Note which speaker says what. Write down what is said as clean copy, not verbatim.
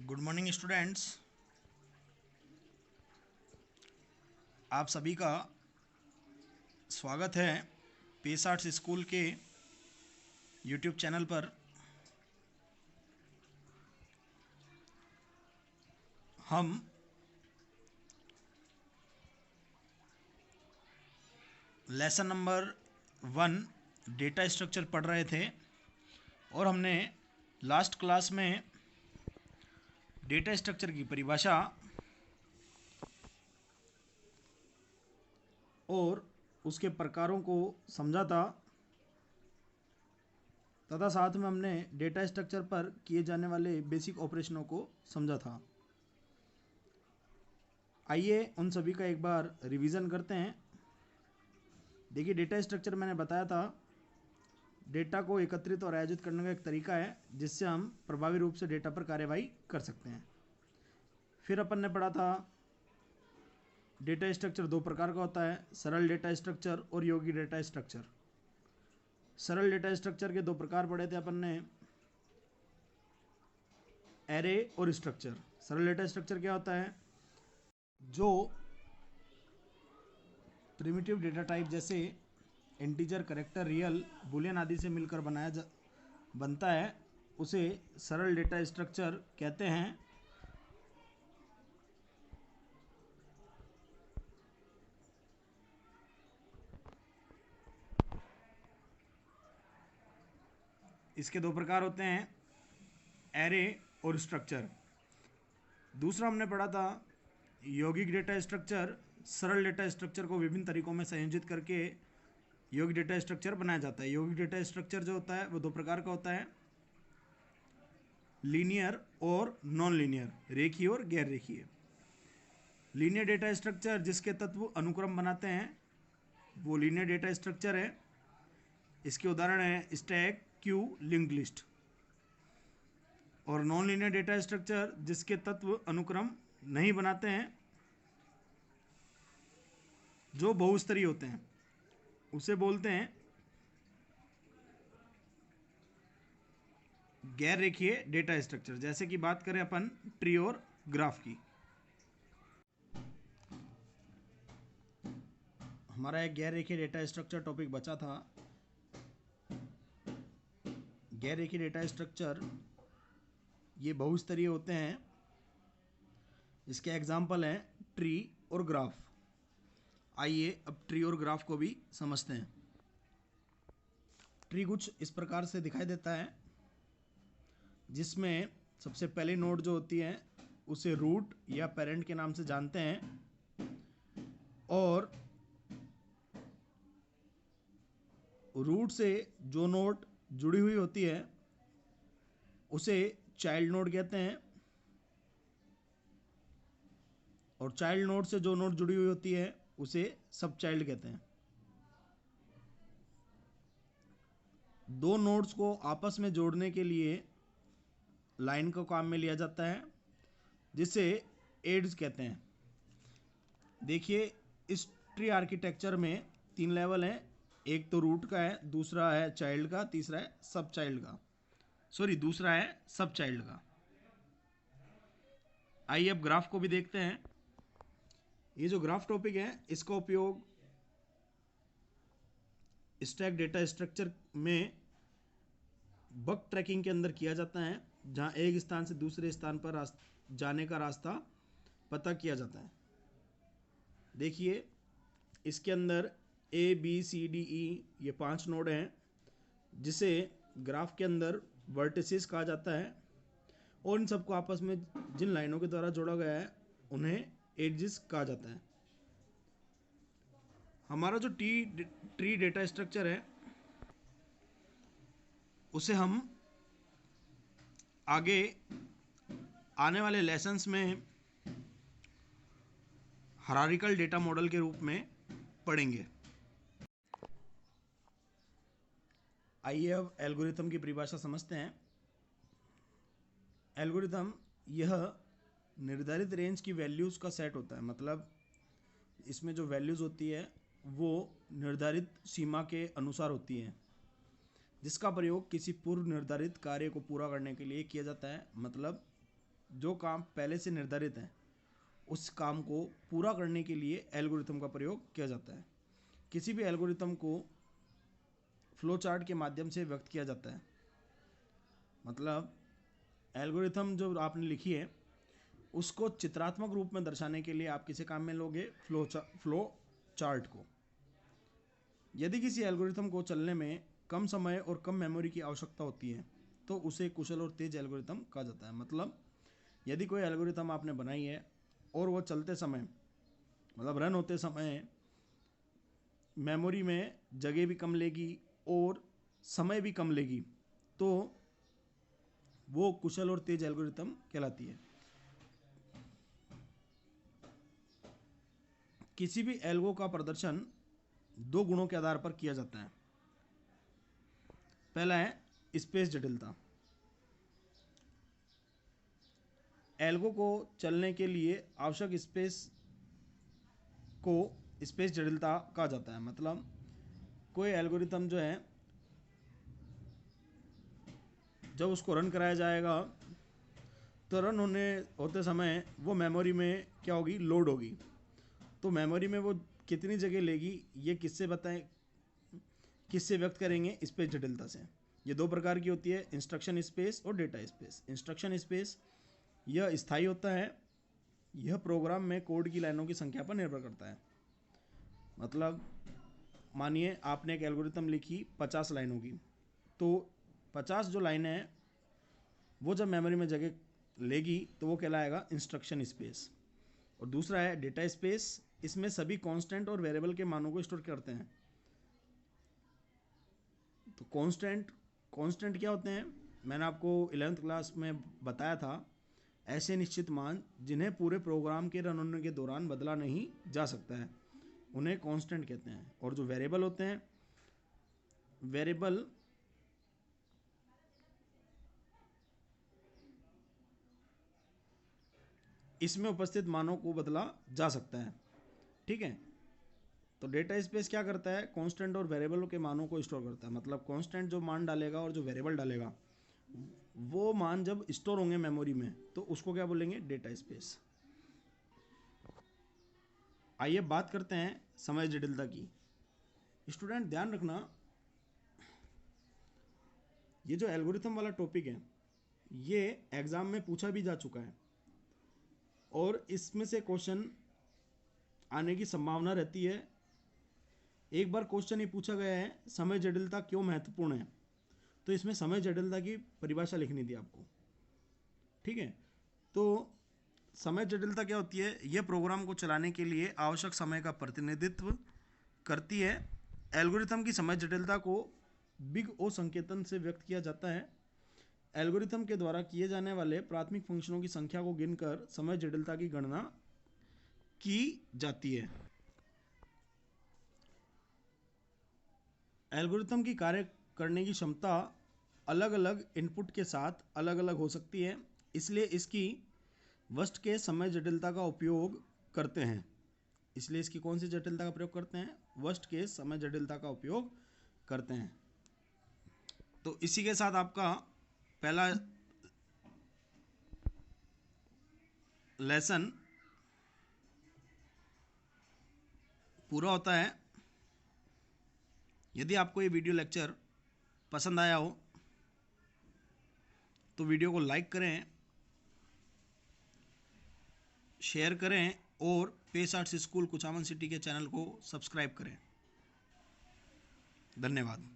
Speaker 1: Good morning students. आप सभी का स्वागत है पेस आर्ट्स स्कूल के यूट्यूब चैनल पर। हम लेसन नंबर 1 डेटा स्ट्रक्चर पढ़ रहे थे और हमने लास्ट क्लास में डेटा स्ट्रक्चर की परिभाषा और उसके प्रकारों को समझा था तथा साथ में हमने डेटा स्ट्रक्चर पर किए जाने वाले बेसिक ऑपरेशनों को समझा था। आइए उन सभी का एक बार रिवीजन करते हैं। देखिए, डेटा स्ट्रक्चर मैंने बताया था डेटा को एकत्रित और आयोजित करने का एक तरीका है जिससे हम प्रभावी रूप से डेटा पर कार्यवाही कर सकते हैं। फिर अपन ने पढ़ा था डेटा स्ट्रक्चर दो प्रकार का होता है, सरल डेटा स्ट्रक्चर और योगी डेटा स्ट्रक्चर। सरल डेटा स्ट्रक्चर के दो प्रकार पढ़े थे अपन ने, एरे और स्ट्रक्चर। सरल डेटा स्ट्रक्चर क्या होता है? जो प्रिमिटिव डेटा टाइप जैसे इंटीजर, कैरेक्टर, रियल, बुलियन आदि से मिलकर बनता है उसे सरल डेटा स्ट्रक्चर कहते हैं। इसके दो प्रकार होते हैं, एरे और स्ट्रक्चर। दूसरा हमने पढ़ा था यौगिक डेटा स्ट्रक्चर। सरल डेटा स्ट्रक्चर को विभिन्न तरीकों में संयोजित करके यौगिक डेटा स्ट्रक्चर बनाया जाता है। यौगिक डेटा स्ट्रक्चर जो होता है वो दो प्रकार का होता है, लीनियर और नॉन लीनियर, रेखीय और गैर रेखीय। लीनियर डेटा स्ट्रक्चर जिसके तत्व अनुक्रम बनाते हैं वो लीनियर डेटा स्ट्रक्चर है। इसके उदाहरण है स्टैक, क्यू, लिंक्ड लिस्ट। और नॉन लीनियर डेटा स्ट्रक्चर जिसके तत्व अनुक्रम नहीं बनाते हैं, जो बहुस्तरीय होते हैं, उसे बोलते हैं गैर रेखीय डेटा स्ट्रक्चर। जैसे कि बात करें अपन ट्री और ग्राफ की। हमारा एक गैर रेखीय डेटा स्ट्रक्चर टॉपिक बचा था। गैर रेखीय डेटा स्ट्रक्चर ये बहुस्तरीय होते हैं। इसके एग्जाम्पल हैं ट्री और ग्राफ। आइए अब ट्री और ग्राफ को भी समझते हैं। ट्री कुछ इस प्रकार से दिखाई देता है जिसमें सबसे पहले नोड जो होती है उसे रूट या पेरेंट के नाम से जानते हैं और रूट से जो नोड जुड़ी हुई होती है उसे चाइल्ड नोड कहते हैं और चाइल्ड नोड से जो नोड जुड़ी हुई होती है उसे सब चाइल्ड कहते हैं। दो नोड्स को आपस में जोड़ने के लिए लाइन को काम में लिया जाता है जिसे एड्स कहते हैं। देखिए, इस ट्री आर्किटेक्चर में 3 लेवल हैं, एक तो रूट का है, दूसरा है चाइल्ड का, तीसरा है सब चाइल्ड का, दूसरा है सब चाइल्ड का। आइए अब ग्राफ को भी देखते हैं। ये जो ग्राफ टॉपिक है इसका उपयोग स्टैक डेटा स्ट्रक्चर में बग ट्रैकिंग के अंदर किया जाता है, जहां एक स्थान से दूसरे स्थान पर जाने का रास्ता पता किया जाता है। देखिए, इसके अंदर A B C D E ये 5 नोड हैं जिसे ग्राफ के अंदर वर्टिसेस कहा जाता है और इन सबको आपस में जिन लाइनों के द्वारा जोड़ा गया है उन्हें एड्जेस कहा जाता है। हमारा जो ट्री डेटा स्ट्रक्चर है उसे हम आगे आने वाले लेसन्स में हायरार्किकल डेटा मॉडल के रूप में पढ़ेंगे। आइए अब एल्गोरिथम की परिभाषा समझते हैं। एल्गोरिथम यह निर्धारित रेंज की वैल्यूज का सेट होता है, मतलब इसमें जो वैल्यूज होती है वो निर्धारित सीमा के अनुसार होती है, जिसका प्रयोग किसी पूर्व निर्धारित कार्य को पूरा करने के लिए किया जाता है। मतलब जो काम पहले से निर्धारित है उस काम को पूरा करने के लिए एल्गोरिथम का प्रयोग किया जाता है। किसी भी एल्गोरिथम को फ्लो चार्ट के माध्यम से व्यक्त किया जाता है। मतलब एल्गोरिथम जो आपने लिखी है उसको चित्रात्मक रूप में दर्शाने के लिए आप किसे काम में लोगे? फ्लो चार्ट को। यदि किसी एल्गोरिथम को चलने में कम समय और कम मेमोरी की आवश्यकता होती है तो उसे कुशल और तेज एल्गोरिथम कहा जाता है। मतलब यदि कोई एल्गोरिथम आपने बनाई है और वो चलते समय मतलब रन होते समय मेमोरी में जगह भी कम लेगी और समय भी कम लेगी तो वो कुशल और तेज एल्गोरिथम कहलाती है। किसी भी एल्गो का प्रदर्शन दो गुणों के आधार पर किया जाता है। पहला है स्पेस जटिलता। एल्गो को चलने के लिए आवश्यक स्पेस को स्पेस जटिलता कहा जाता है। मतलब कोई एल्गोरिथम जो है जब उसको रन कराया जाएगा तो रन होते समय वो मेमोरी में क्या होगी? लोड होगी। तो मेमोरी में वो कितनी जगह लेगी ये किससे बताएं, किससे व्यक्त करेंगे? स्पेस जटिलता से। ये दो प्रकार की होती है, इंस्ट्रक्शन स्पेस और डेटा स्पेस। इंस्ट्रक्शन स्पेस यह स्थायी होता है, यह प्रोग्राम में कोड की लाइनों की संख्या पर निर्भर करता है। मतलब मानिए आपने एक एल्गोरिथम लिखी 50 लाइनों की, तो 50 जो लाइनें हैं वो जब मेमोरी में जगह लेगी तो वो कहलाएगा इंस्ट्रक्शन स्पेस। और दूसरा है डेटा स्पेस, इसमें सभी कांस्टेंट और वेरिएबल के मानों को स्टोर करते हैं। तो कांस्टेंट क्या होते हैं? मैंने आपको 11th क्लास में बताया था, ऐसे निश्चित मान जिन्हें पूरे प्रोग्राम के रन होने के दौरान बदला नहीं जा सकता है उन्हें कांस्टेंट कहते हैं। और जो वेरिएबल होते हैं, वेरिएबल इसमें उपस्थित मानों को बदला जा सकता है। ठीक है। तो डेटा स्पेस क्या करता है? कांस्टेंट और वेरिएबल के मानों को स्टोर करता है। मतलब कांस्टेंट जो मान डालेगा और जो वेरिएबल डालेगा वो मान जब स्टोर होंगे मेमोरी में तो उसको क्या बोलेंगे? Data space. आइए बात करते हैं समय जटिलता की। स्टूडेंट ध्यान रखना, ये जो एल्गोरिथम वाला टॉपिक है ये एग्जाम में पूछा भी जा चुका है और इसमें से क्वेश्चन आने की संभावना रहती है। एक बार क्वेश्चन ये पूछा गया है समय जटिलता क्यों महत्वपूर्ण है, तो इसमें समय जटिलता की परिभाषा लिखनी थी आपको। ठीक है। तो समय जटिलता क्या होती है? यह प्रोग्राम को चलाने के लिए आवश्यक समय का प्रतिनिधित्व करती है। एल्गोरिथम की समय जटिलता को बिग ओ संकेतन से व्यक्त किया जाता है। एल्गोरिथम के द्वारा किए जाने वाले प्राथमिक फंक्शनों की संख्या को गिनकर समय जटिलता की गणना की जाती है। एल्गोरिथम की कार्य करने की क्षमता अलग अलग इनपुट के साथ अलग अलग हो सकती है, इसलिए इसकी वर्स्ट केस समय जटिलता का उपयोग करते हैं। इसलिए इसकी कौन सी जटिलता का प्रयोग करते हैं? वर्स्ट केस समय जटिलता का उपयोग करते हैं। तो इसी के साथ आपका पहला लेसन पूरा होता है। यदि आपको ये वीडियो लेक्चर पसंद आया हो तो वीडियो को लाइक करें, शेयर करें और pace arts school Kuchaman city के चैनल को सब्सक्राइब करें। धन्यवाद।